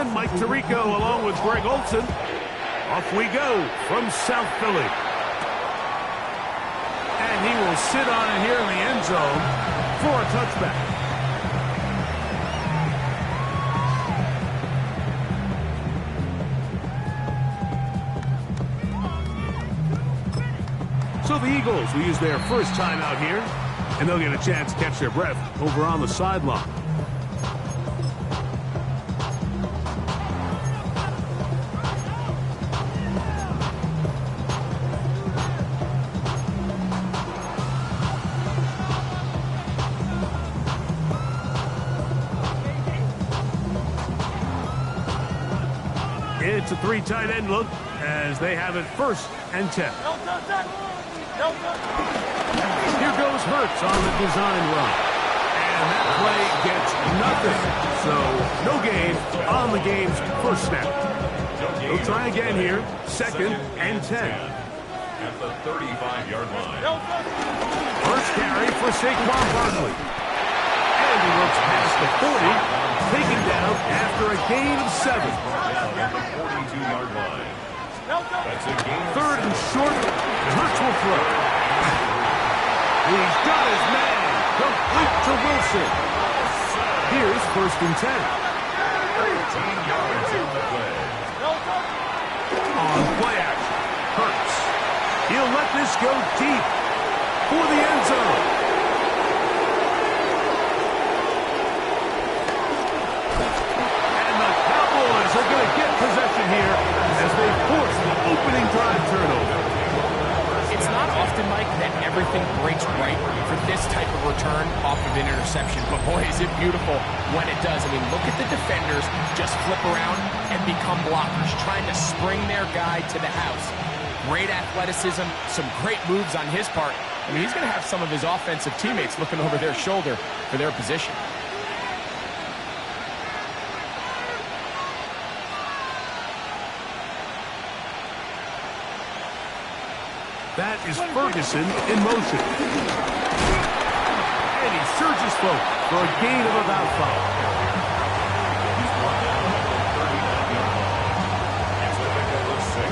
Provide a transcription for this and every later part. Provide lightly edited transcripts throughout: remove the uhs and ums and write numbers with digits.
in Mike Tirico along with Greg Olson. Off we go from South Philly. And he will sit on it here in the end zone for a touchback. So the Eagles will use their first timeout here, and they'll get a chance to catch their breath over on the sideline. It's a three tight end look as they have it 1st and 10. Here goes Hurts on the design run. And that play gets nothing. So no gain on the game's first snap. They'll try again here. 2nd and 10. At the 35-yard line. First carry for Saquon Barkley. And he looks past the 40. Taken down after a gain of 7. At the 42-yard line. That's a gain. 3rd and short. Hurts will throw. He's got his man. Complete to Wilson. Here's 1st and 10. 13 yards in the play. On play action. Hurts. He'll let this go deep for the end zone. And the Cowboys are going to get possession here as they force the opening drive turnover. It's not often, Mike, that everything breaks right for this type of return off of an interception. But, boy, is it beautiful when it does. I mean, look at the defenders just flip around and become blockers, trying to spring their guy to the house. Great athleticism, some great moves on his part. I mean, he's going to have some of his offensive teammates looking over their shoulder for their position. That is Ferguson in motion. And he surges forward for a gain of about 5. He's brought down at the 39-yard line. It's the pick of the 6.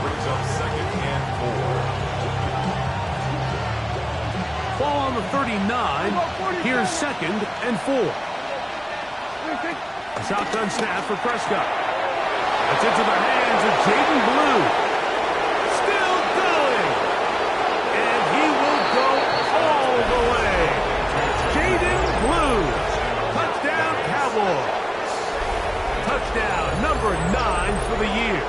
Brings up 2nd and 4. Ball on the 39. Here's 2nd and 4. A shotgun snap for Prescott. That's into the hands of Jaden Blue. Touchdown, number 9 for the year.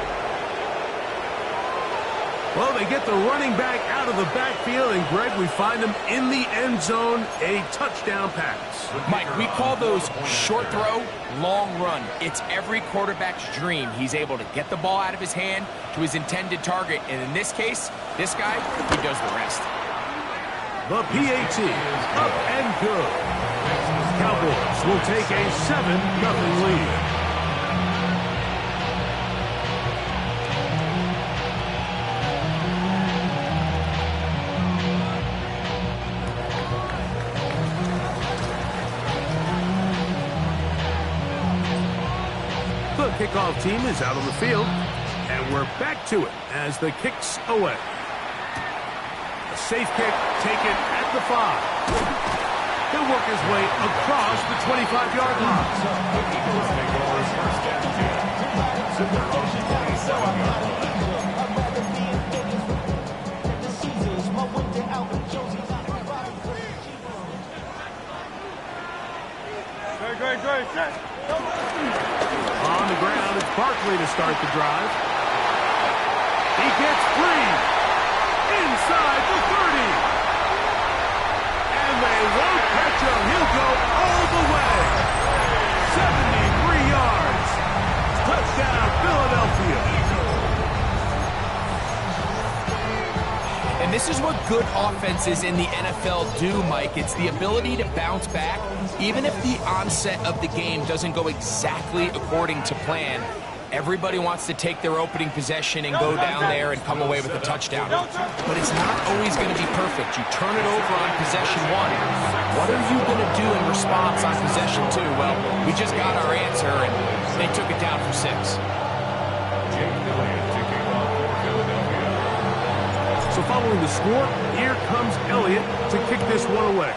Well, they get the running back out of the backfield, and, Greg, we find him in the end zone, a touchdown pass. Mike, we call those short throw, long run. It's every quarterback's dream. He's able to get the ball out of his hand to his intended target, and in this case, this guy, he does the rest. The PAT, up and good. Cowboys will take a 7-0 lead. The kickoff team is out on the field, and we're back to it as the kick's away. A safe kick taken at the 5. He'll work his way across the 25-yard line. The Eagles take over his first down. To their own 27-yard line. On the ground, it's Barkley to start the drive. He gets free inside the 30. And they won't catch him. He'll go all the way. 73 yards. Touchdown, Philadelphia. And this is what good offenses in the NFL do, Mike. It's the ability to bounce back, even if the onset of the game doesn't go exactly according to plan. Everybody wants to take their opening possession and go down there and come away with a touchdown. But it's not always going to be perfect. You turn it over on possession 1. What are you going to do in response on possession 2? Well, we just got our answer, and they took it down for 6. So following the score, here comes Elliott to kick this one away.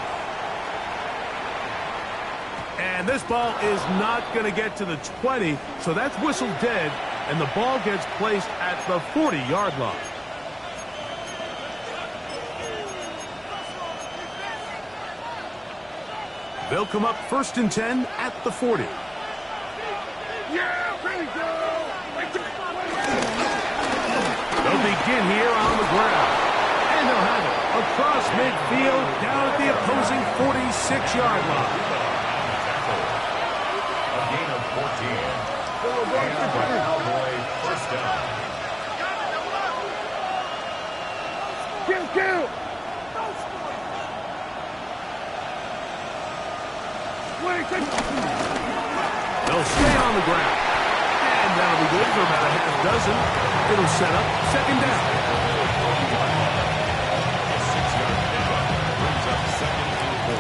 And this ball is not going to get to the 20, so that's whistled dead, and the ball gets placed at the 40-yard line. They'll come up 1st and 10 at the 40. They'll begin here on the ground. And they'll have it across midfield down at the opposing 46-yard line. A gain of 14. And by Cowboy, first down. They'll stay on the ground. And that'll be good for about a half dozen. It'll set up 2nd down. A 6-yard pickup brings up 2nd and 4.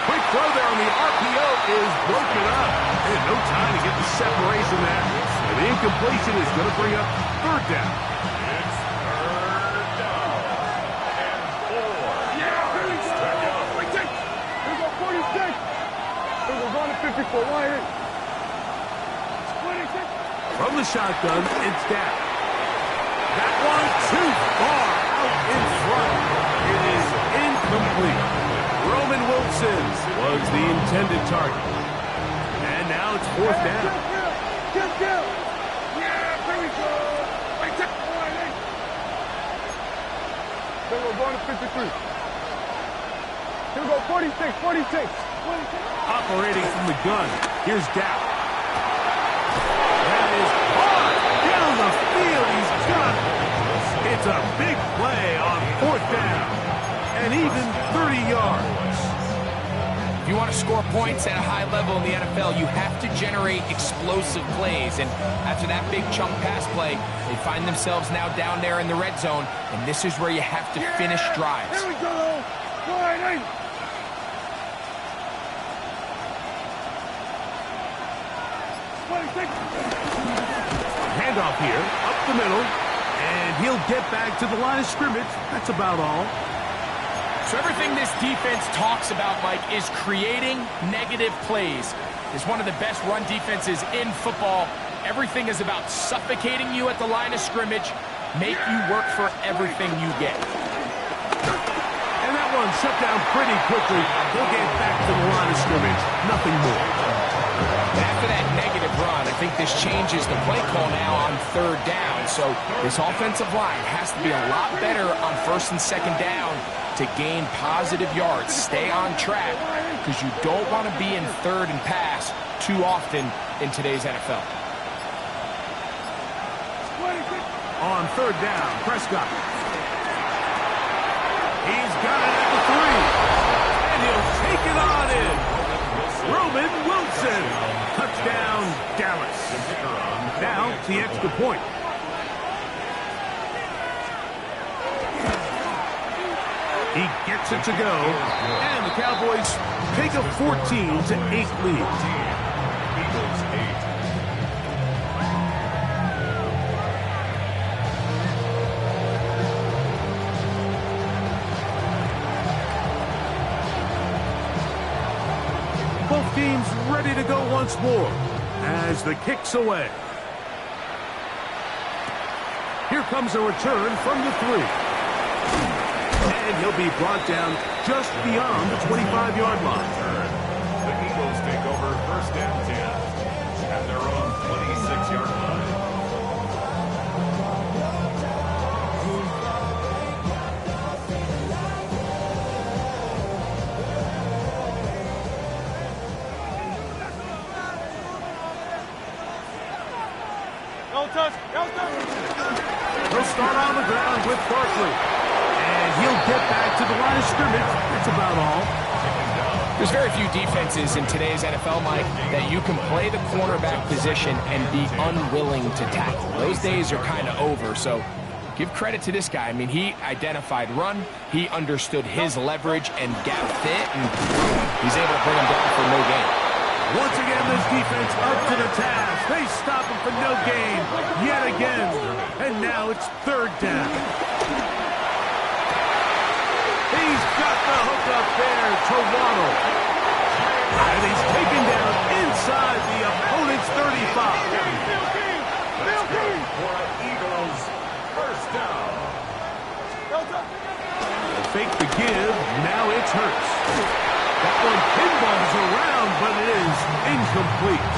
Quick throw there on the RPO is broken up. And no time to get the separation there. And the incompletion is going to bring up 3rd down. It's 3rd down. And 4. Here's our 46. Here's a run at 54. Wide. 26. From the shotgun, it's down. That one too far out in front. It is incomplete. Roman Wilson was the intended target. And now it's 4th down. Kill. Yeah, here we go. Then we're going to 53. Here we go, 46. Operating from the gun. Here's Dow. That is hard down the field. He's got it. It's a big play on 4th down. And even 30 yards. If you want to score points at a high level in the NFL, you have to generate explosive plays. And after that big chunk pass play, they find themselves now down there in the red zone. And this is where you have to finish drives. Here we go. Wide. Handoff here, up the middle, and he'll get back to the line of scrimmage. That's about all. So everything this defense talks about, Mike, is creating negative plays. It's one of the best run defenses in football. Everything is about suffocating you at the line of scrimmage, make you work for everything you get. And that one shut down pretty quickly. He'll get back to the line of scrimmage. Nothing more. After that negative run, I think this changes the play call now on 3rd down. So this offensive line has to be a lot better on 1st and 2nd down to gain positive yards. Stay on track because you don't want to be in 3rd and pass too often in today's NFL. On 3rd down, Prescott. He's got it at the 3. And he'll take it on in. Roman Wilson. Touchdown, Dallas. Now, the extra point. He gets it to go. And the Cowboys take a 14-8 lead. Eagles 8. Both teams ready to go once more as the kick's away. Here comes a return from the 3. And he'll be brought down just beyond the 25-yard line. The Eagles take over 1st and 10 at their own 26-yard line. Don't touch. He'll start on the ground with Barkley. And he'll get back to the line of scrimmage. That's about all. There's very few defenses in today's NFL, Mike, that you can play the cornerback position and be unwilling to tackle. Those days are kind of over, so give credit to this guy. I mean, he identified run, he understood his leverage and gap fit, and he's able to bring him down for no gain. Once again, this defense up to the task. They stop him for no gain yet again. And now it's third down. He's got the hook up there to Waddle. And he's taken down inside the opponent's 35. For an Eagles first down. Fake the give. Now it's Hurts. That one pinballs around, but it is incomplete.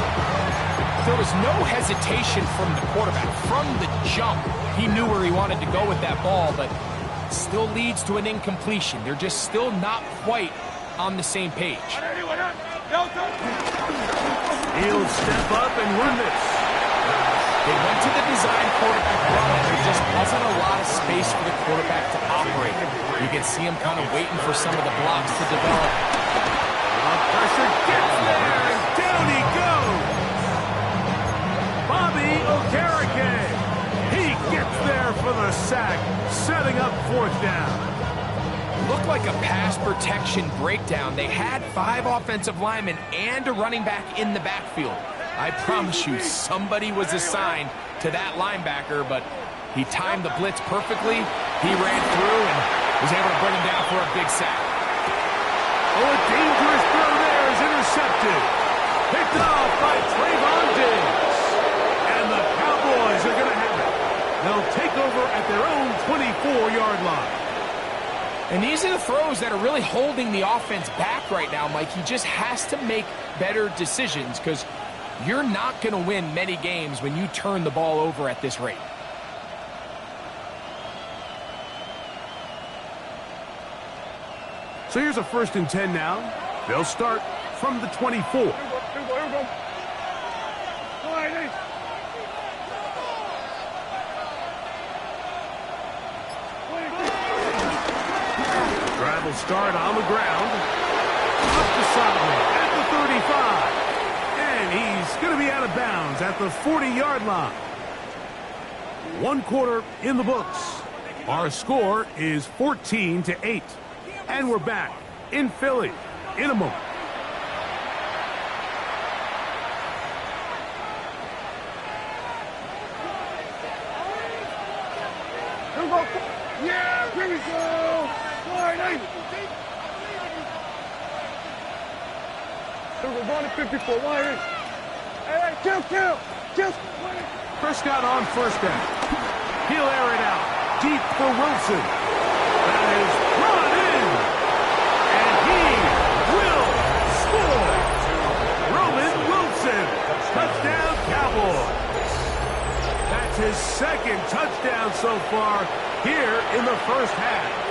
There was no hesitation from the quarterback. From the jump, he knew where he wanted to go with that ball, but still leads to an incompletion. They're just still not quite on the same page. He'll step up and run this. They went to the design quarterback run, and there just wasn't a lot of space for the quarterback to operate. You can see him kind of waiting for some of the blocks to develop. Pressure gets there, and down he goes. Bobby Okereke. He gets there for the sack, setting up fourth down. Looked like a pass protection breakdown. They had 5 offensive linemen and a running back in the backfield. I promise you, somebody was assigned to that linebacker, but he timed the blitz perfectly. He ran through and was able to bring him down for a big sack. Oh, a dangerous throw there is intercepted. Picked off by Trayvon Diggs. And the Cowboys are going to have it. They'll take over at their own 24-yard line. And these are the throws that are really holding the offense back right now, Mike. He just has to make better decisions because you're not going to win many games when you turn the ball over at this rate. So here's a 1st and 10 now. They'll start from the 24. Here we go. Drive will start on the ground. Up the sideline at the 35. And he's going to be out of bounds at the 40-yard line. 1 quarter in the books. Our score is 14-8. And we're back in Philly in a moment. Yeah, here we go. Slide. We're going to 54. Wide. Hey, kill. Prescott on first down. He'll air it out deep for Wilson. That is brought in. And he will score. Roman Wilson. Touchdown, Cowboys. That's his 2nd touchdown so far here in the first half.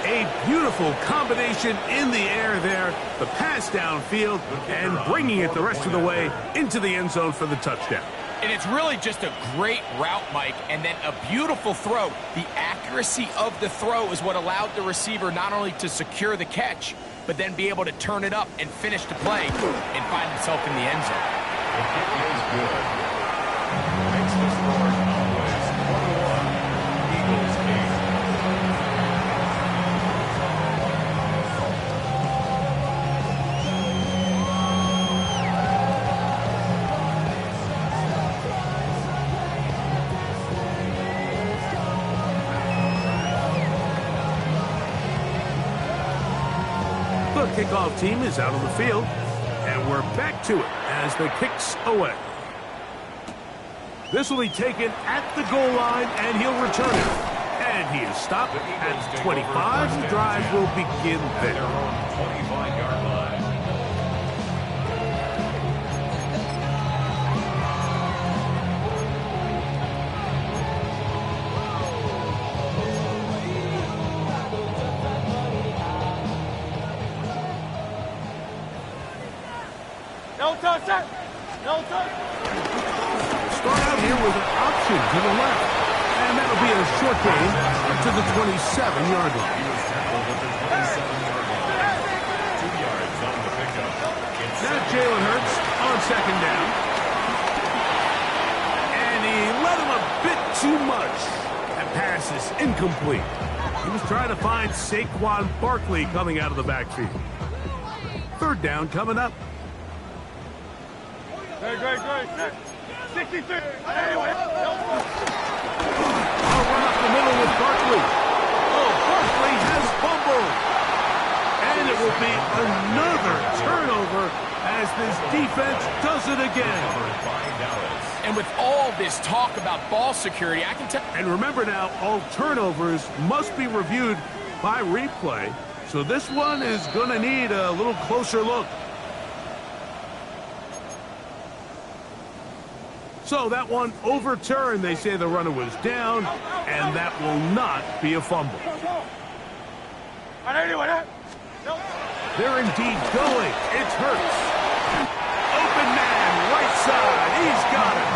A beautiful combination in the air there. The pass downfield and bringing it the rest of the way into the end zone for the touchdown. And it's really just a great route, Mike, and then a beautiful throw. The accuracy of the throw is what allowed the receiver not only to secure the catch, but then be able to turn it up and finish the play and find himself in the end zone. The kick is good. Makes the score Cowboys 21, Eagles 8. The kickoff team is out on the field, and we're back to it as the kick's away. This will be taken at the goal line, and he'll return it. And he is stopped at 25. The drive will begin Their there. own 25-yard line. No touch. No touch. Start out here with an option to the left. And And that'll be a short gain up to the 27-yard line. He was tackled at the 27-yard line. 2 yards on the pickup. Now Jalen Hurts on second down. And he let him a bit too much. That pass is incomplete. He was trying to find Saquon Barkley coming out of the backfield. Third down coming up. Great. 63. I'll run up the middle with Barkley. Oh, Barkley has fumbled. And it will be another turnover as this defense does it again. And with all this talk about ball security, I can tell. And remember now, all turnovers must be reviewed by replay. So this one is going to need a little closer look. So that one overturned. They say the runner was down, and that will not be a fumble. They're indeed going. It's Hurts. Open man, right side. He's got it.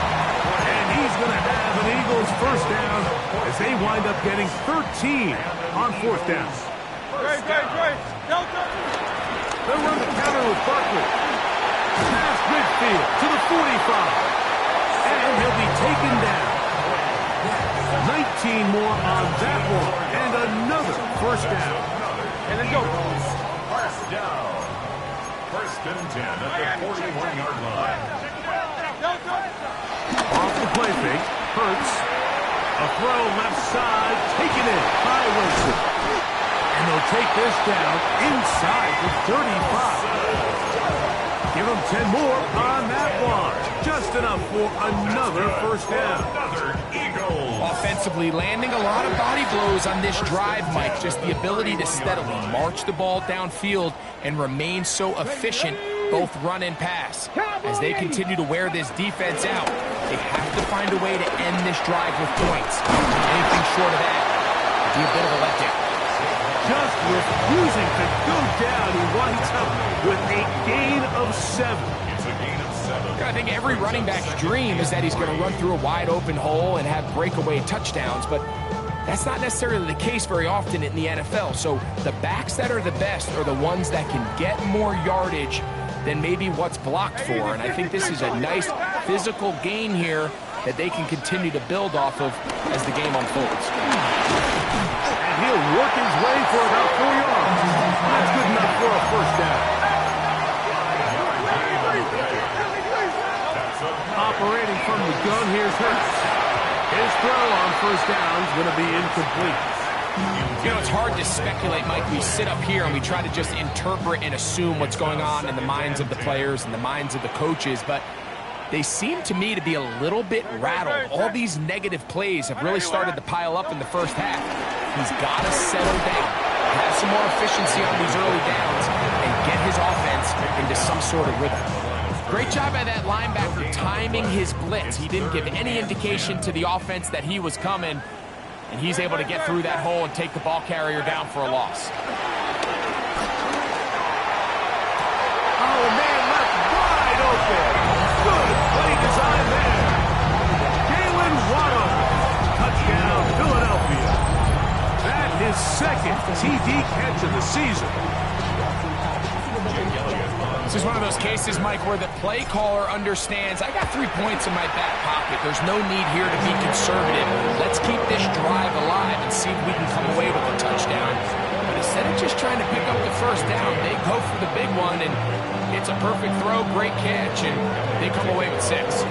And he's going to have an Eagles first down as they wind up getting 13 on fourth down. Great. They'll run the counter with Barkley. Past midfield to the 45. And he'll be taken down. 19 more on that one. And another first down. And then go. First down. First and 10 at the 41-yard line. Off the play fake. Hurts. A throw left side. Taken in by Wilson. And they'll take this down inside the 35. Give them 10 more on that one. Just enough for another first down. Another Eagles. Offensively, landing a lot of body blows on this drive, Mike. Just the ability to steadily march the ball downfield and remain so efficient, both run and pass. As they continue to wear this defense out, they have to find a way to end this drive with points. Anything short of that would be a bit of a letdown. Just refusing to go down. He winds up with a gain of 7. It's a gain of 7. I think every running back's dream is that he's going to run through a wide open hole and have breakaway touchdowns, but that's not necessarily the case very often in the NFL. So the backs that are the best are the ones that can get more yardage than maybe what's blocked for. And I think this is a nice physical gain here that they can continue to build off of as the game unfolds. And he'll work his way for about 4 yards. That's good enough for a first down. Operating from the gun, here's Hurts. His throw on first down is going to be incomplete. You know, it's hard to speculate, Mike. We sit up here and we try to just interpret and assume what's going on in the minds of the players and the minds of the coaches, but they seem to me to be a little bit rattled. All these negative plays have really started to pile up in the first half. He's got to settle down, have some more efficiency on these early downs, and get his offense into some sort of rhythm. Great job by that linebacker timing his blitz. He didn't give any indication to the offense that he was coming, and he's able to get through that hole and take the ball carrier down for a loss. Oh, man, left wide open. Good play design there. Jalen Waddle. Touchdown, Philadelphia. That is second TD catch of the season. This is one of those cases, Mike, where the play caller understands, I got 3 points in my back pocket. There's no need here to be conservative. Let's keep this drive alive and see if we can come away with a touchdown. But instead of just trying to pick up the first down, they go for the big one, and it's a perfect throw, great catch, and they come away with 6.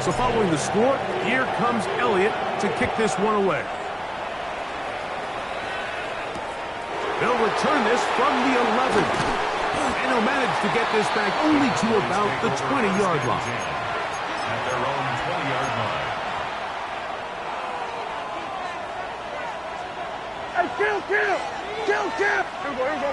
So following the score, here comes Elliott to kick this one away. They'll return this from the 11. And he'll manage to get this back only to about the 20-yard line. At their own 20-yard line. Hey, kill! Here we go.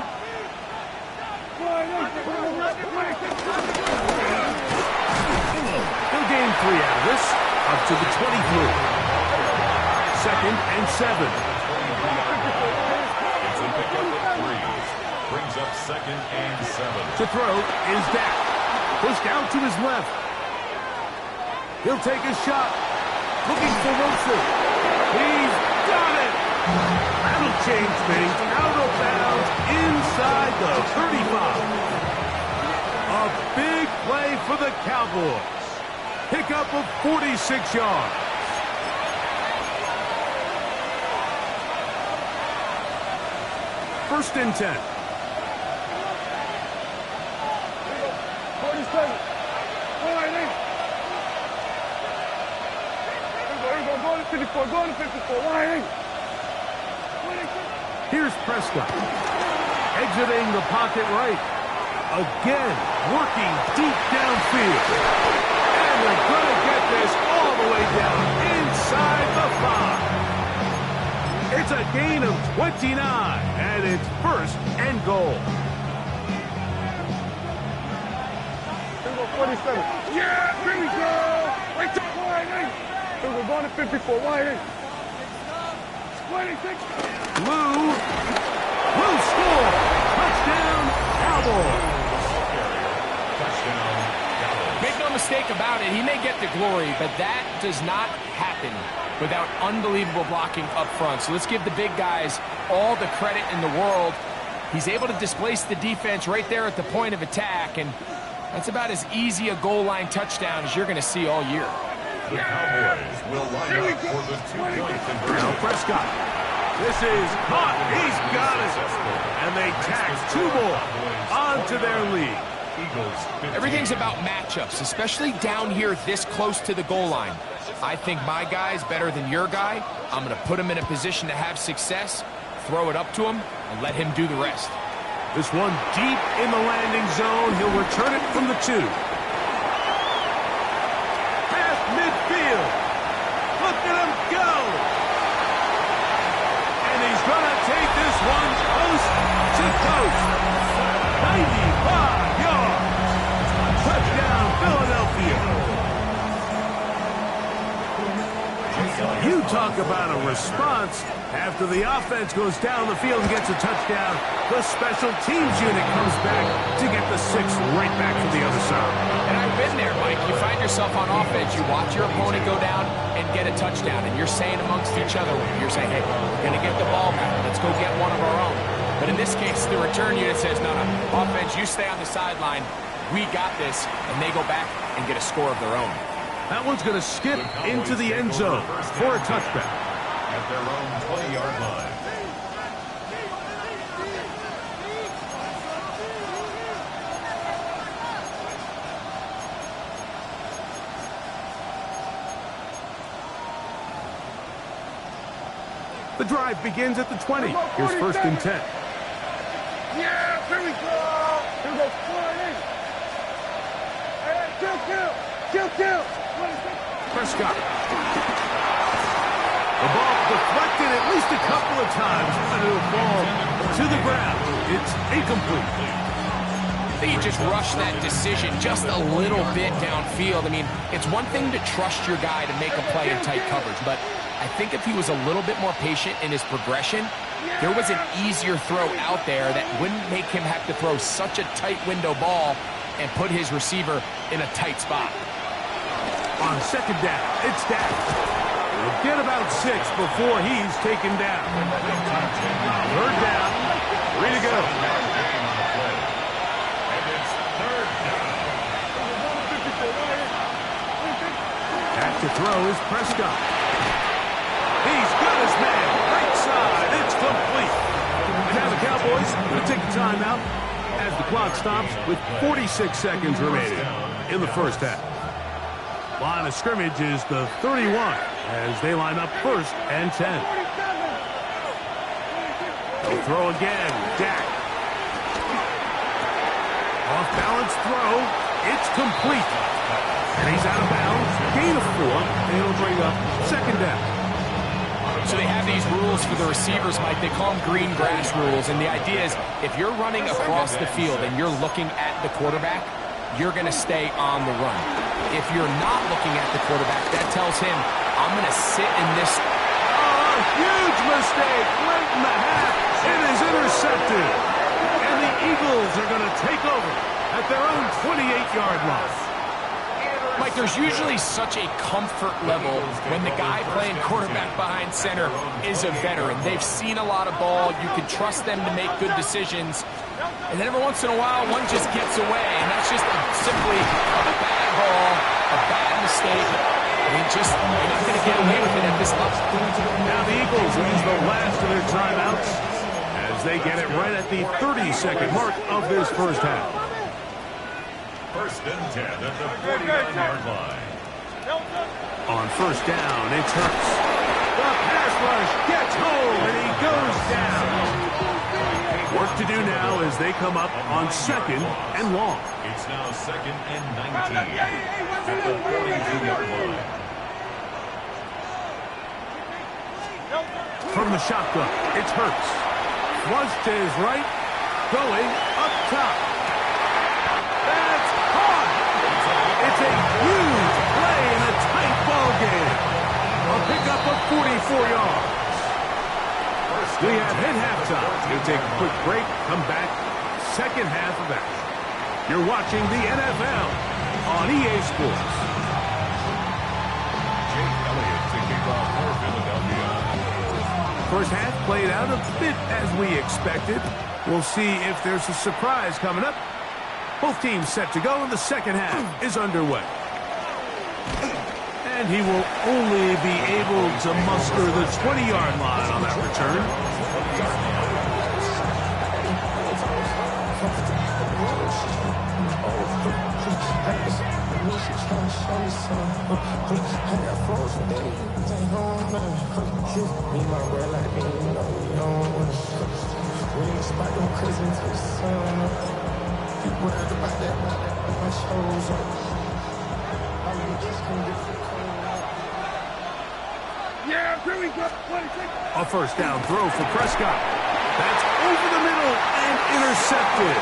He'll gain 3 out of this, up to the 23. 2nd and 7. It's a pickup of 3. Brings up 2nd and 7. To throw is Dak. Pushed out to his left. He'll take a shot. looking for Wilson. He's got it. That'll change things. Out of bounds inside the 35. A big play for the Cowboys. Pickup of 46 yards. First and 10. 47. All right, Nate. Here we go. Go to 54. Go to 54. All right, Nate. Here's Prescott. Exiting the pocket right. Again, working deep downfield. And they're going to get this all the way down inside the 5. It's a gain of 29, and it's first and goal. Here we go, 47. Yeah, here we go. Right there, wide eight. Here we go, going to 54, wide eight. 26. Will score. Touchdown, Cowboys. Touchdown, Cowboys. Make no mistake about it, he may get the glory, but that does not happen without unbelievable blocking up front. So let's give the big guys all the credit in the world. He's able to displace the defense right there at the point of attack, and that's about as easy a goal line touchdown as you're going to see all year. The Cowboys will line up for the 2-point conversion. Now Prescott. This is caught. He's got it. And they tack 2 more onto their lead. Eagles 15. Everything's about matchups, especially down here this close to the goal line. I think my guy's better than your guy. I'm going to put him in a position to have success, throw it up to him, and let him do the rest. This one deep in the landing zone. He'll return it from the 2. Past midfield. Look at him go. And he's going to take this one coast to coast. 95 yards. Touchdown, Philadelphia. You talk about a response. After the offense goes down the field and gets a touchdown, the special teams unit comes back to get the 6 right back to the other side. And I've been there, Mike. You find yourself on offense, you watch your opponent go down and get a touchdown, and you're saying amongst each other, you're saying, hey, we're going to get the ball back. Let's go get one of our own. But in this case, the return unit says, no, offense, you stay on the sideline. We got this, and they go back and get a score of their own. That one's going to skip into the end zone for a touchback. At their own 20-yard line. The drive begins at the 20. Here's first and 10. Yeah, here we go. Here we go, 48. Hey, kill. 26. Prescott. The ball deflected at least a couple of times, and it'll fall to the ground. It's incomplete. I think he just rushed that decision just a little bit downfield. I mean, it's one thing to trust your guy to make a play in tight coverage, but I think if he was a little bit more patient in his progression, there was an easier throw out there that wouldn't make him have to throw such a tight window ball and put his receiver in a tight spot. On second down, it's Dak. He'll get about 6 before he's taken down. Third down, 3 to go. And it's third down. Back to throw is Prescott. He's got his man. Right side, it's complete. And now the Cowboys will take a timeout as the clock stops with 46 seconds remaining in the first half. Line of scrimmage is the 31 as they line up first and 10. They'll throw again. Dak. Off-balance throw. It's complete. And he's out of bounds. Gain of 4. And it'll bring up second down. So they have these rules for the receivers, Mike. They call them green grass rules. And the idea is if you're running across the field and you're looking at the quarterback, you're going to stay on the run. If you're not looking at the quarterback, that tells him, I'm going to sit in this. Oh, huge mistake late in the half. It is intercepted. And the Eagles are going to take over at their own 28-yard line. Mike, there's usually such a comfort level when the guy playing quarterback behind center is a veteran. They've seen a lot of ball. You can trust them to make good decisions. And then every once in a while, one just gets away, and that's just simply a bad ball, a bad mistake. They're not going to get away with it at this level. Now the Eagles use the last of their timeouts as they get it right at the 30-second mark of this first half. First and 10 at the 49-yard line. On first down, it's Hurts. The pass rush gets home, and he goes down. Work to do now as they come up on second and long. It's now second and 19 at the 42-yard line. From the shotgun, it's Hurts. Flush to his right, going up top. That's caught! It's a huge play in a tight ball game. A pickup of 44 yards. We have hit halftime. We'll take a quick break, come back, second half of action. You're watching the NFL on EA Sports. Jake Elliott to kick off for Philadelphia. First half played out a bit as we expected. We'll see if there's a surprise coming up. Both teams set to go, and the second half is underway. And he will only be able to muster the 20-yard line on that return. Yeah, here we go. A first down throw for Prescott. That's over the middle and intercepted.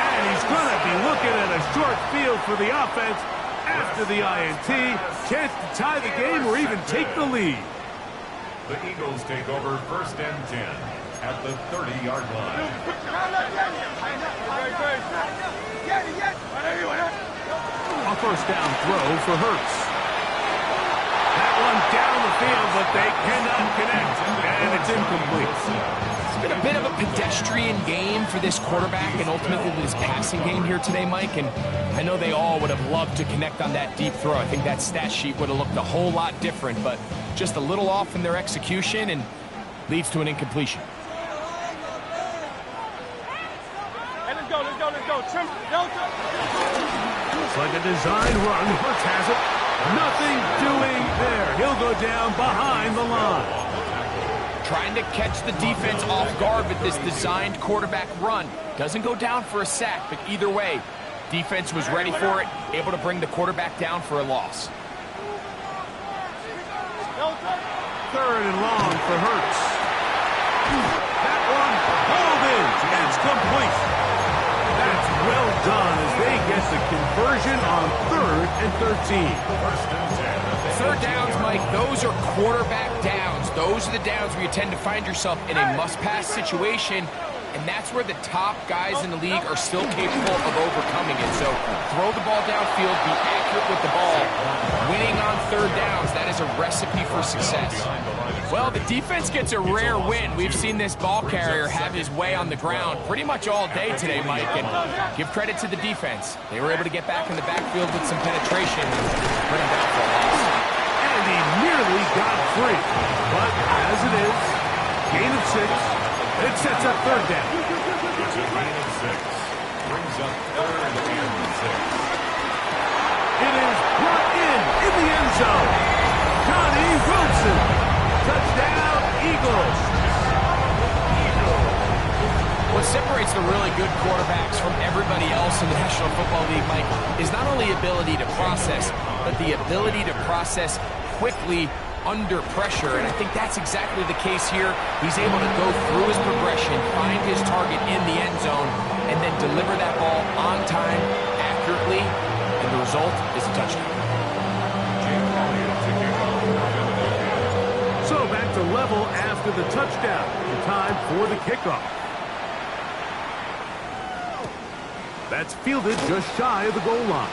And he's going to be looking at a short field for the offense after the INT. Chance to tie the game or even take the lead. The Eagles take over first and 10 at the 30-yard line. A first down throw for Hurts. That one down the field, but they cannot connect, and it's incomplete. It's been a bit of a pedestrian game for this quarterback and ultimately this passing game here today, Mike, and I know they all would have loved to connect on that deep throw. I think that stat sheet would have looked a whole lot different, but just a little off in their execution and leads to an incompletion. Hey, let's go. Trim, Delta. Looks like a design run. Hurts has it. Nothing doing there. He'll go down behind the line. Trying to catch the defense off guard with this designed quarterback run. Doesn't go down for a sack, but either way, defense was ready for it, able to bring the quarterback down for a loss. Third and long for Hurts. That one hauled in. It's complete. That's well done as they get the conversion on 3rd and 13. Third downs, Mike, those are quarterback downs. Those are the downs where you tend to find yourself in a must-pass situation, and that's where the top guys in the league are still capable of overcoming it. So throw the ball downfield, be accurate with the ball. Winning on third downs, that is a recipe for success. Well, the defense gets a rare win. We've seen this ball carrier have his way on the ground pretty much all day today, Mike, and give credit to the defense. They were able to get back in the backfield with some penetration and bring them down for a loss. And he nearly got free. But as it is, gain of 6, it sets up third down. It's a gain of 6. Brings up 3rd and 6. It is brought in the end zone. Johnny Wilson. Touchdown, Eagles. What separates the really good quarterbacks from everybody else in the National Football League, Mike, is not only ability to process, but the ability to process quickly under pressure, and I think that's exactly the case here. He's able to go through his progression, find his target in the end zone, and then deliver that ball on time, accurately, and the result is a touchdown. So back to level after the touchdown. The time for the kickoff. That's fielded just shy of the goal line.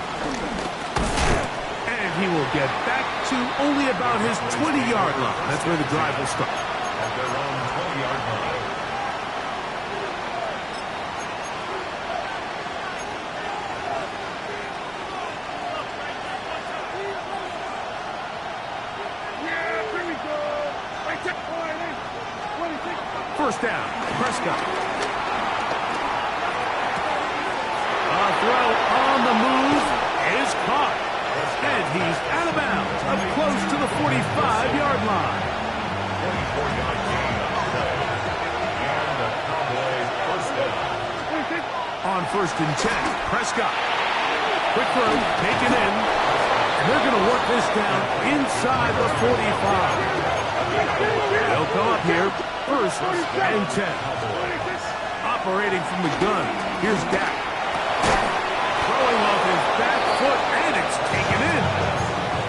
he will get back to only about his 20-yard line. That's where the drive will start. At their own 20-yard line. First down, Prescott. A throw on the move is caught. And he's out of bounds, up close to the 45-yard line. 24-yard gain on the play. And the Cowboys first down. On 1st and 10, Prescott. Quick throw, taken in. And they're going to work this down inside the 45. They'll come up here, 1st and 10. Operating from the gun, here's Dak. Throwing off his back foot, and it's taken in.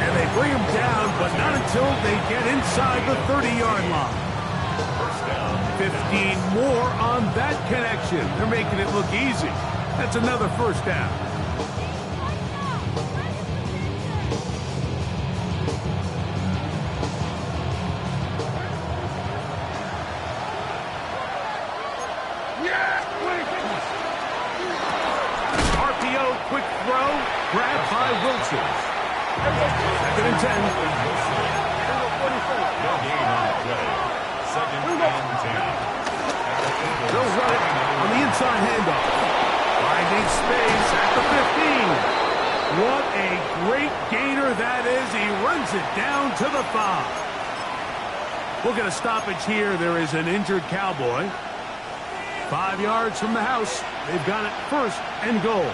And they bring him down, but not until they get inside the 30-yard line. 15 more on that connection. They're making it look easy. That's another first down. Quick throw, grabbed by Wilson. 2nd and 10. No gain on the play. 2nd and 10. They'll run it on the inside handoff. Finding space at the 15. What a great gainer that is. He runs it down to the 5. We'll get a stoppage here. There is an injured Cowboy. 5 yards from the house. They've got it 1st and goal.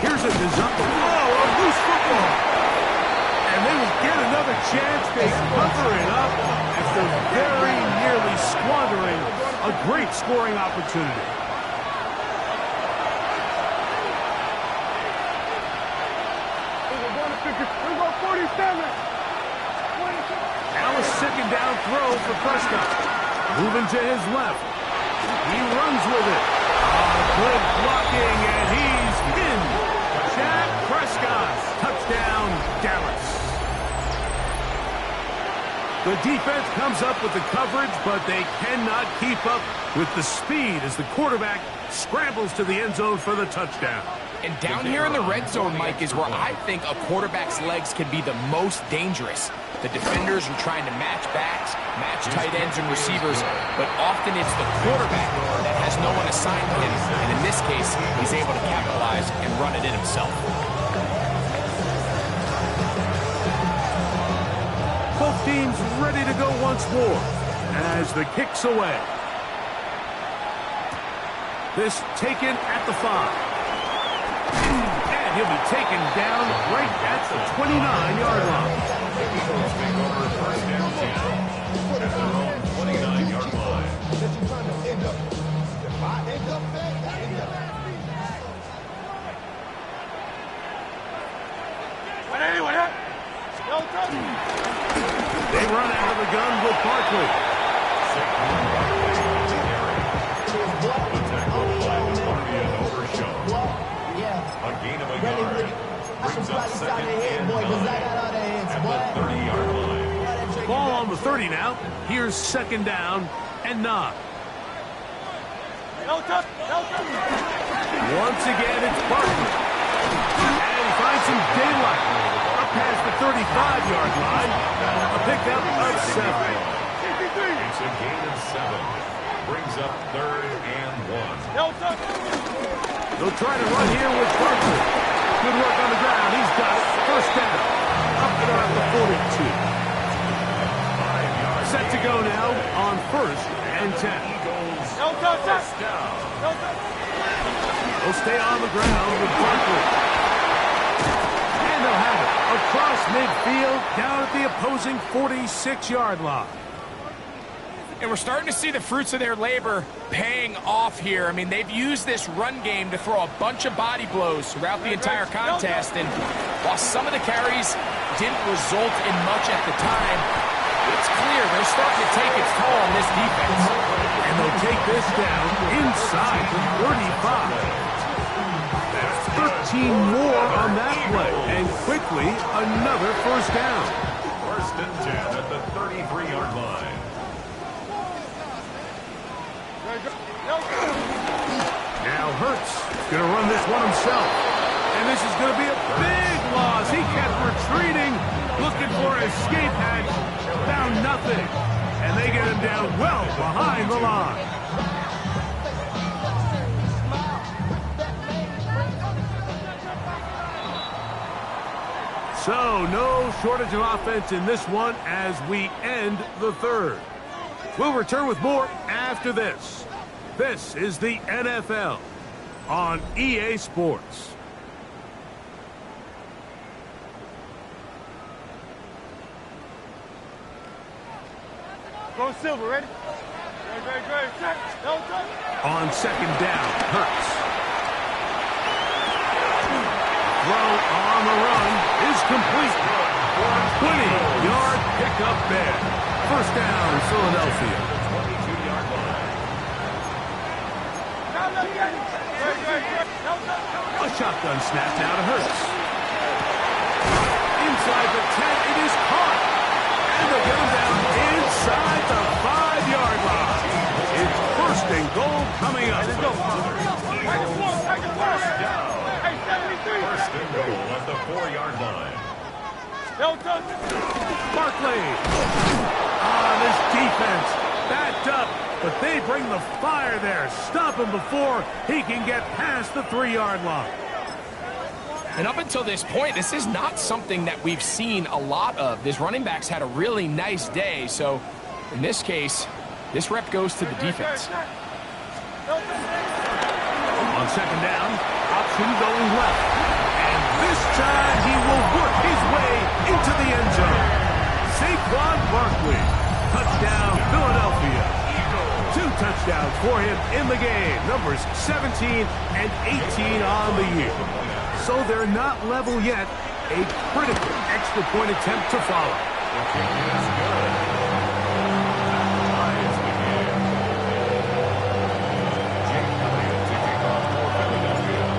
Here's a design. Oh, a loose football. And they will get another chance. They cover it up after very nearly squandering a great scoring opportunity. Now a 2nd down throw for Prescott. Moving to his left. He runs with it. Good blocking, and he's in. Dak Prescott, touchdown, Dallas. The defense comes up with the coverage, but they cannot keep up with the speed as the quarterback scrambles to the end zone for the touchdown. And down here in the red zone, Mike, is where I think a quarterback's legs can be the most dangerous. The defenders are trying to match backs, match tight ends and receivers, but often it's the quarterback that has no one assigned to him. And in this case, he's able to capitalize and run it in himself. Both teams ready to go once more as the kick's away. This taken at the 5. And he'll be taken down right at the 29-yard line. First down 10. At their own 29-yard line. They run out of the gun with Barkley. A gain of a yard. Brings up 2nd and 9 at the 30-yard line. Ball on the 30 now. Here's 2nd down and 9. Once again, it's Barkley. And he finds some daylight up past the 35-yard line. A pickup of 7. It's a gain of 7. Brings up 3rd and 1. They'll try to run here with Barkley. Good work on the ground. He's got it. First down. Up and around the 42. 5 yards. Set to go now on 1st and 10. First down. They'll stay on the ground with Barkley. And they'll have it across midfield down at the opposing 46-yard line. And we're starting to see the fruits of their labor paying off here. I mean, they've used this run game to throw a bunch of body blows throughout the entire contest. And while some of the carries didn't result in much at the time, It's clear they're starting to take its toll on this defense. And they'll take this down inside the 35. That's 13 more on that play. And quickly, another first down. First and 10 at the 33-yard line. Now Hurts going to run this one himself. And this is going to be a big loss. He kept retreating, looking for an escape hatch. Found nothing. And they get him down well behind the line. So, no shortage of offense in this one as we end the third. We'll return with more after this. This is the NFL on EA Sports. Go Silver, ready? Great. Check. On second down, Hurts. Throw on the run is complete. 20-yard pickup there. First down, Philadelphia. 22-yard line. A shotgun snap now to Hurts. Inside the 10, it is caught. And they'll get him down inside the 5-yard line. It's first and goal coming up. First and goal at the 4-yard line. Barkley. This defense backed up, but they bring the fire there. Stop him before he can get past the 3-yard line. And up until this point, this is not something that we've seen a lot of. This running back's had a really nice day, so in this case, this rep goes to the defense. On second down, option going left. And this time he will work his way into the end zone. Saquon Barkley. Touchdown, Philadelphia. 2 touchdowns for him in the game. Numbers 17 and 18 on the year. So they're not level yet. A critical extra point attempt to follow.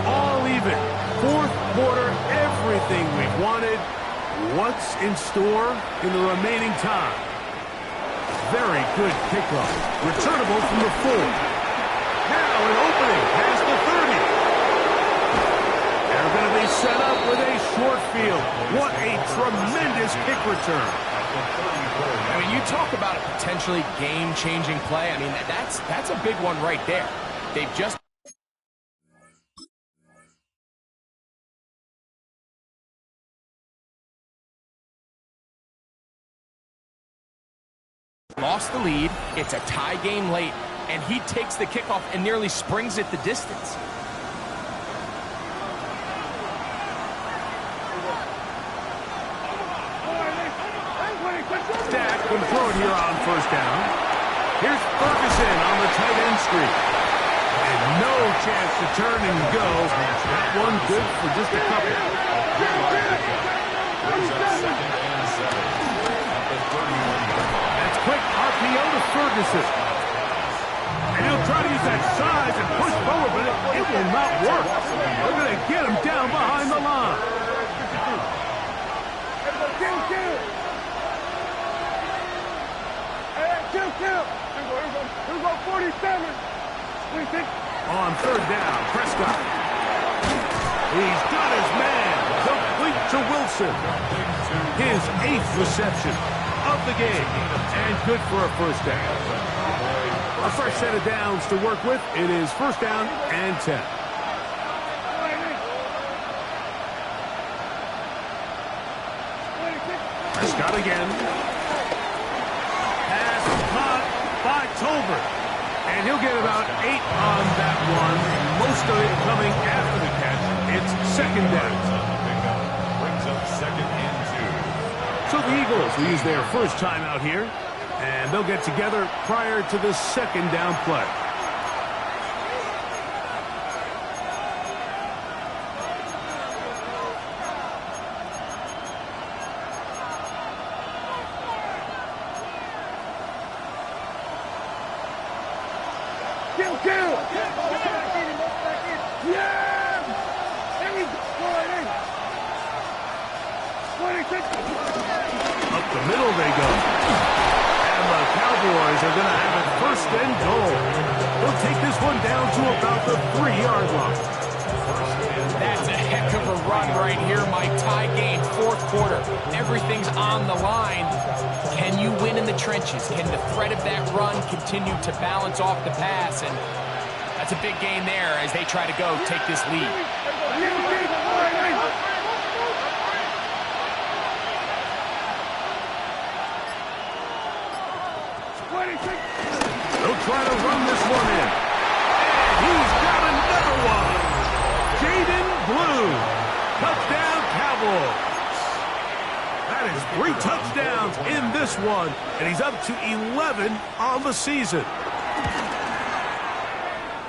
All even. Fourth quarter, everything we've wanted. What's in store in the remaining time? Very good kickoff. Returnable from the 4. Now an opening past the 30. They're going to be set up with a short field. What a tremendous kick return. I mean, you talk about a potentially game-changing play. I mean, that's a big one right there. They've just lost the lead. It's a tie game late, and he takes the kickoff and nearly springs it the distance. Dak can throw it here on first down. Here's Ferguson on the tight end screen. And no chance to turn and go. That one good for just a couple. That's quick RPO to Ferguson. And he'll try to use that size and push forward, but it will not work. They're going to get him down behind the line. Here we go, 47. On third down, Prescott. He's got his man. Complete to Wilson. His 8th reception of the game. And good for a first down. A fresh set of downs to work with. It is first down and 10. Prescott again. Pass caught by Tolbert. And he'll get about 8 on that one. Most of it coming after the catch. It's second down. Brings up second and 2. So the Eagles will use their first time out here. And they'll get together prior to the second down play. the middle they go. And the Cowboys are going to have it first and goal. They'll take this one down to about the 3-yard line. That's a heck of a run right here, Mike. Tie game, fourth quarter. Everything's on the line. Can you win in the trenches? Can the threat of that run continue to balance off the pass? And that's a big gain there as they try to go take this lead. They'll try to run this one in. And he's got another one. Jaden Blue. Touchdown, Cowboys. That is 3 touchdowns in this one, and he's up to 11 on the season.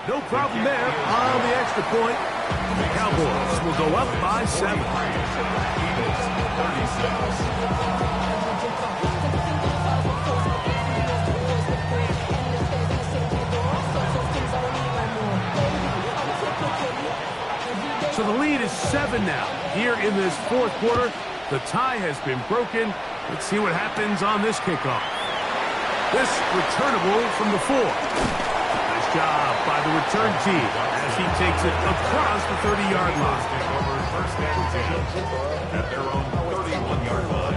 No problem there on the extra point. The Cowboys will go up by 7. So the lead is 7 now. Here in this fourth quarter, the tie has been broken. Let's see what happens on this kickoff. This returnable from the 4. Nice job by the return team as he takes it across the 30-yard line. First and 10 at their own 31-yard line.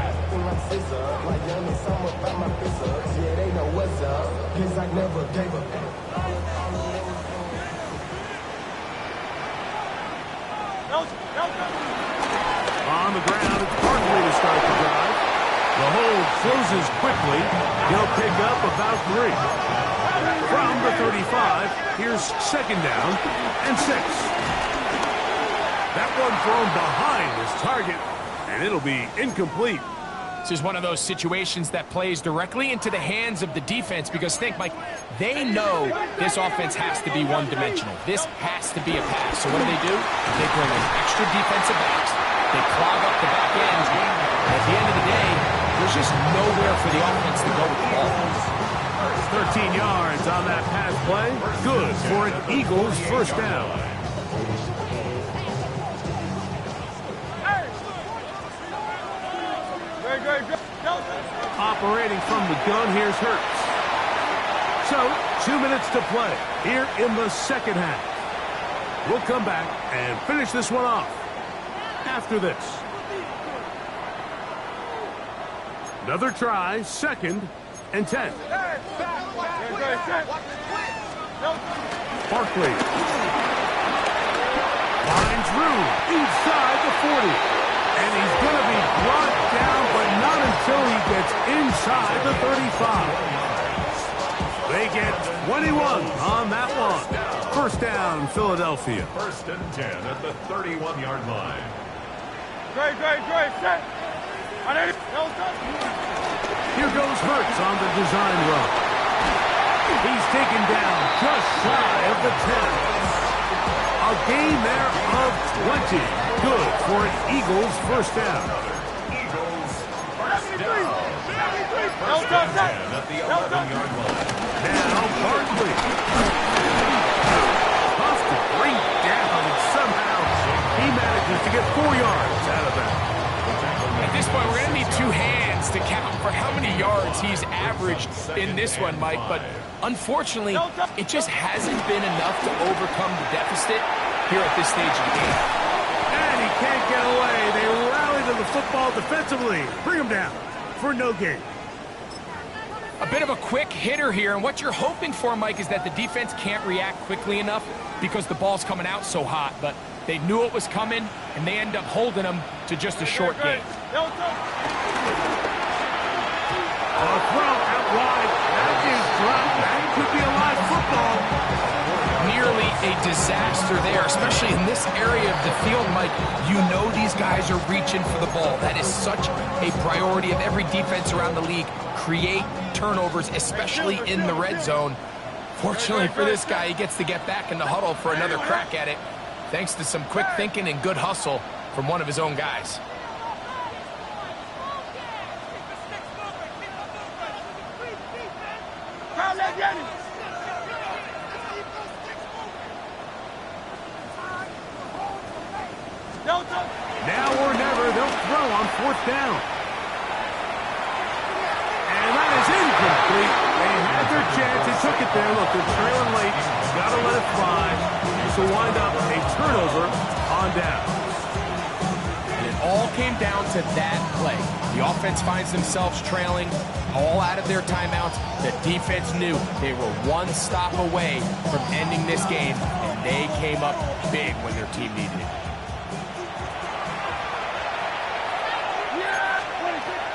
On the ground, it's Barkley to start the drive. The hold closes quickly. He'll pick up about 3. From the 35, here's second down and 6. That one thrown behind his target, and it'll be incomplete. This is one of those situations that plays directly into the hands of the defense because think, Mike, they know this offense has to be one-dimensional. This has to be a pass. So what do? They bring in extra defensive backs. They clog up the back end. And at the end of the day, there's just nowhere for the offense to go with the ball. 13 yards on that pass play. Good for an Eagles first down. Operating from the gun, here's Hurts. So, 2 minutes to play here in the second half. We'll come back and finish this one off after this. Another try, second and 10. Barkley. Finds room inside the 40. And he's going to be brought down, but not until he gets inside the 35. They get 21 on that one. First down, Philadelphia. First and 10 at the 31-yard line. Great, set. Here goes Hurts on the design run. He's taken down just shy of the 10. A gain there of 20. Good for an Eagles first down. Eagles first down. First and 10 at the 11-yard line. Now Barkley. Tough to bring down, and somehow he manages to get 4 yards out of that. At this point, we're going to need 2 hands to count for how many yards he's averaged in this one, Mike. But unfortunately, it just hasn't been enough to overcome the deficit here at this stage of the game. And he can't get away. They rally to the football defensively. Bring him down for no gain. A bit of a quick hitter here, and what you're hoping for, Mike, is that the defense can't react quickly enough because the ball's coming out so hot. But they knew it was coming, and they end up holding them to just a short gain. A throw out wide. That is dropped. That could be a live football. Nearly a disaster there, especially in this area of the field, Mike. You know these guys are reaching for the ball. That is such a priority of every defense around the league. Create turnovers, especially in the red zone. Fortunately for this guy, he gets to get back in the huddle for another crack at it, thanks to some quick thinking and good hustle from one of his own guys. Now or never, they'll throw on fourth down. took it there. Look, they're trailing late. Got to let it fly. This will wind up a turnover on down. And it all came down to that play. The offense finds themselves trailing, all out of their timeouts. The defense knew they were one stop away from ending this game, and they came up big when their team needed it.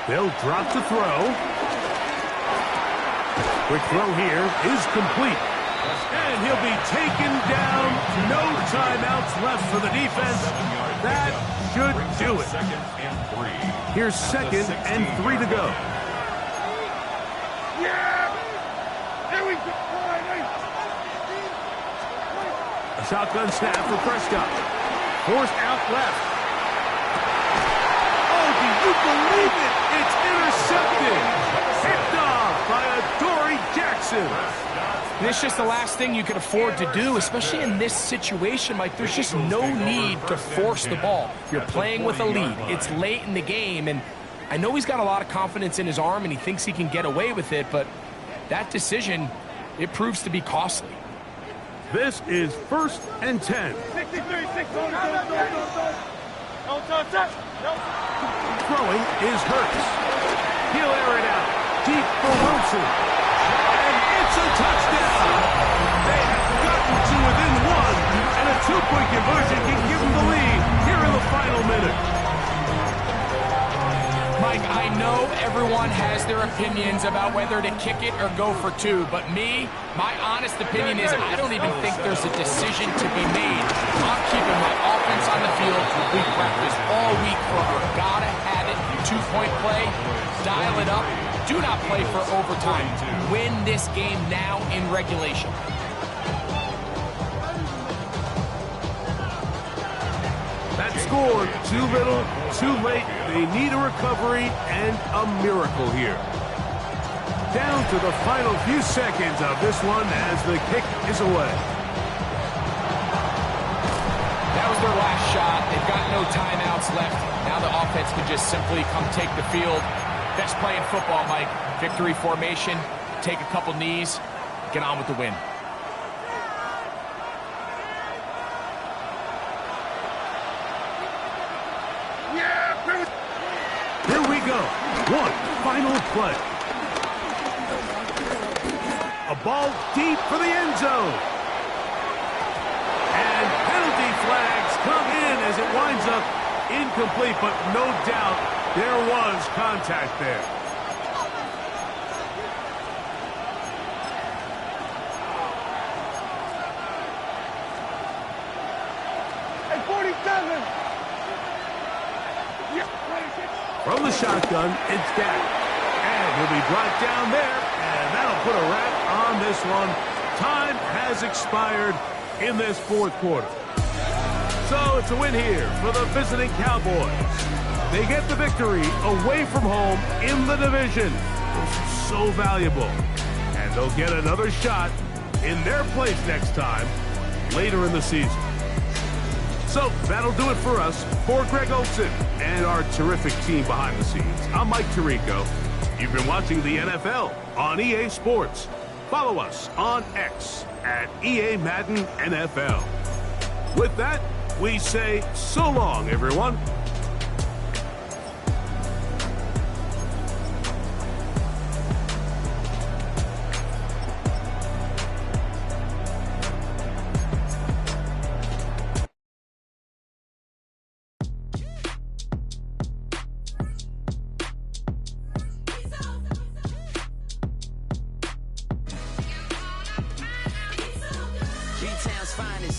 They'll drop to throw. Quick throw here is complete. And he'll be taken down. No timeouts left for the defense. That should do it. Here's 2nd and 3 to go. Yeah! There we go! A shotgun snap for Prescott. Forced out left. Oh, do you believe it? It's intercepted. Picked off by Adoree Jackson. And it's just the last thing you can afford to do, especially in this situation, Mike. There's just no need to force the ball. You're playing with a lead. It's late in the game, and I know he's got a lot of confidence in his arm, and he thinks he can get away with it, but that decision, it proves to be costly. This is 1st and 10. 63, 6, Throwing is Hurts. He'll air it out. Deep for Wilson. And it's a touchdown. They have gotten to within one, and a 2-point conversion can give them the lead here in the final minute. Mike, I know everyone has their opinions about whether to kick it or go for 2, but my honest opinion is I don't even think there's a decision to be made. I'm keeping my offense on the field. We practiced all week for a gotta-have-it 2-point play. Dial it up. Do not play for overtime. Win this game now in regulation. That score, too little, too late. They need a recovery and a miracle here. Down to the final few seconds of this one as the kick is away. That was their last shot. They've got no timeouts left. Now the offense can just simply come take the field. Best play in football, Mike. Victory formation, take a couple knees, get on with the win. Here we go. One final play. A ball deep for the end zone. And penalty flags come in as it winds up incomplete, but no doubt there was contact there. Hey, 47! From the shotgun, it's Dak. And he'll be brought down there, and that'll put a wrap on this one. Time has expired in this 4th quarter. So it's a win here for the visiting Cowboys. They get the victory away from home in the division. This is so valuable. And they'll get another shot in their place next time later in the season. So that'll do it for us. For Greg Olsen and our terrific team behind the scenes, I'm Mike Tirico. You've been watching the NFL on EA Sports. Follow us on X at EA Madden NFL. With that, we say so long, everyone.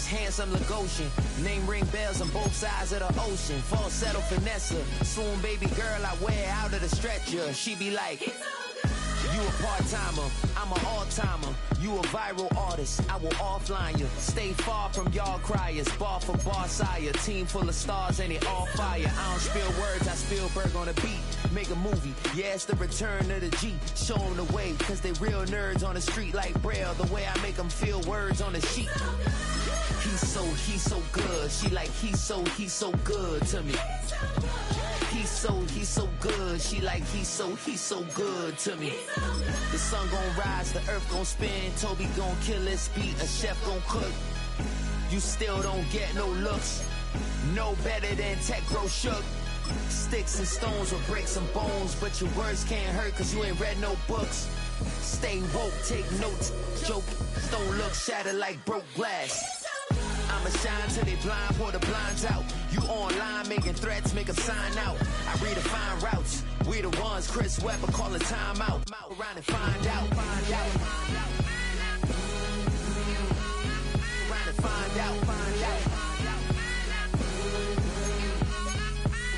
Handsome Lagosian, name ring bells on both sides of the ocean. Falsetto finesse, swoon baby girl I wear out of the stretcher. She be like, you a part-timer, I'm an all-timer. You a viral artist, I will offline you. Stay far from y'all criers, bar for bar sire. Team full of stars and it all fire. I don't spill words, I Spielberg on a beat. Make a movie, yeah, it's the return of the G. Show them the way, cause they real nerds on the street like Braille. The way I make them feel words on the sheet. He's so good. She like, he's so good to me. He's he's so good. She like, he's so good to me. The sun gon' rise, the earth gon' spin. Toby gon' kill this beat, a chef gon' cook. You still don't get no looks. No better than Tech Bro Shook. Sticks and stones will break some bones, but your words can't hurt cause you ain't read no books. Stay woke, take notes, joke. Don't look shattered like broke glass. I'ma shine till they blind, pour the blinds out. You online making threats, make them sign out. I redefine routes. We the ones Chris Webber call a timeout. Around and find out. Find out. Around and find out. Find out.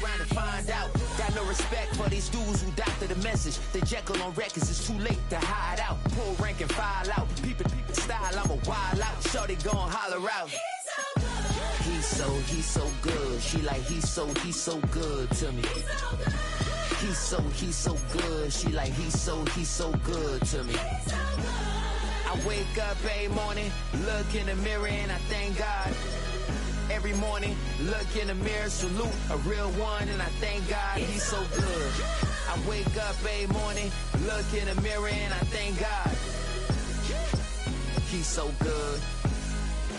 Around and find out. Got no respect for these dudes who doctor the message. The Jekyll on records, it's too late to hide out. Pull rank and file out. People style, I'm a wild out. Shorty gon' holler out. He's so good. She like, he's so good to me. He's so good. She like, he's so good to me. I wake up every morning, look in the mirror and I thank God. Every morning, look in the mirror, salute a real one and I thank God he's so good. I wake up every morning, look in the mirror and I thank God. He's so good.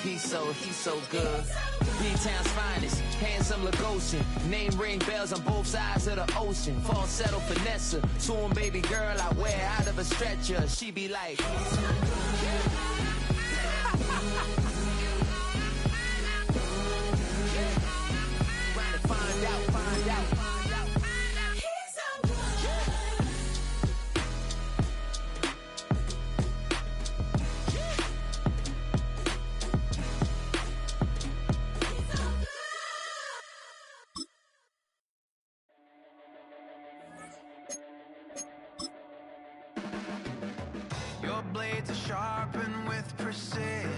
He's so good. B-Town's finest, handsome Lagosian. Name ring bells on both sides of the ocean. Falsetto finesse, soon baby girl I wear out of a stretcher. She be like, find out, find out. Your blades are sharpened with precision,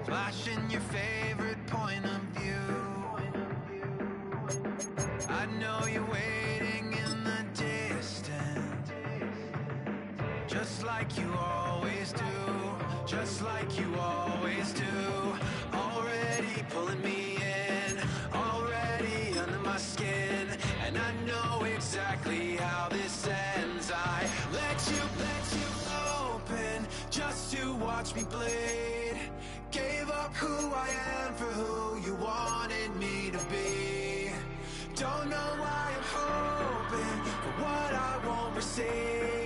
flashing your favorite point of view. I know you're waiting in the distance, just like you always do, just like you always do. Already pulling me in, already under my skin, and I know exactly how this ends. I let you open just to watch me bleed. Gave up who I am for who you wanted me to be. Don't know why I'm hoping for what I won't receive.